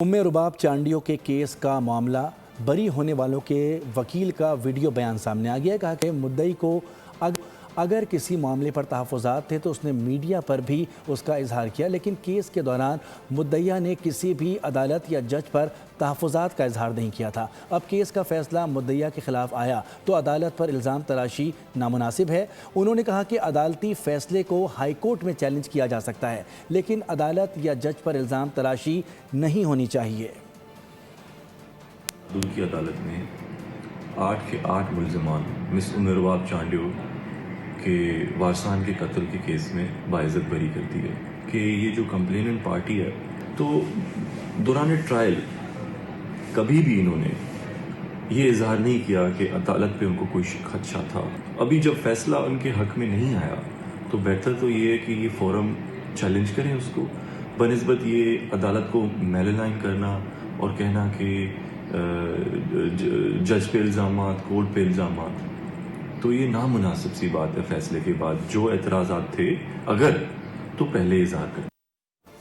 رباب چانڈیو کے کیس کا معاملہ بری ہونے والوں کے وکیل کا ویڈیو بیان سامنے آ گیا ہے۔ کہا کہ مدعی کو اگر کسی معاملے پر تحفظات تھے تو اس نے میڈیا پر بھی اس کا اظہار کیا، لیکن کیس کے دوران مدعیہ نے کسی بھی عدالت یا جج پر تحفظات کا اظہار نہیں کیا تھا۔ اب کیس کا فیصلہ مدعیہ کے خلاف آیا تو عدالت پر الزام تراشی نامناسب ہے۔ انہوں نے کہا کہ عدالتی فیصلے کو ہائی کورٹ میں چیلنج کیا جا سکتا ہے، لیکن عدالت یا جج پر الزام تراشی نہیں ہونی چاہیے۔ کی عدالت نے 8 کے 8 ملزمان مس رباب چانڈیو کے وارثان کے قتل کے کیس میں باعزت بری کر دی ہے کہ یہ جو کمپلیننٹ پارٹی ہے تو دوران ٹرائل کبھی بھی انہوں نے یہ اظہار نہیں کیا کہ عدالت پہ ان کو کوئی خدشہ تھا۔ ابھی جب فیصلہ ان کے حق میں نہیں آیا تو بہتر تو یہ ہے کہ یہ فورم چیلنج کریں اس کو، بنسبت یہ عدالت کو میل لائن کرنا اور کہنا کہ جج پہ الزامات، کورٹ پہ الزامات، تو یہ نامناسب سی بات ہے۔ فیصلے کے بعد جو اعتراضات تھے اگر تو پہلے اظہار کریں۔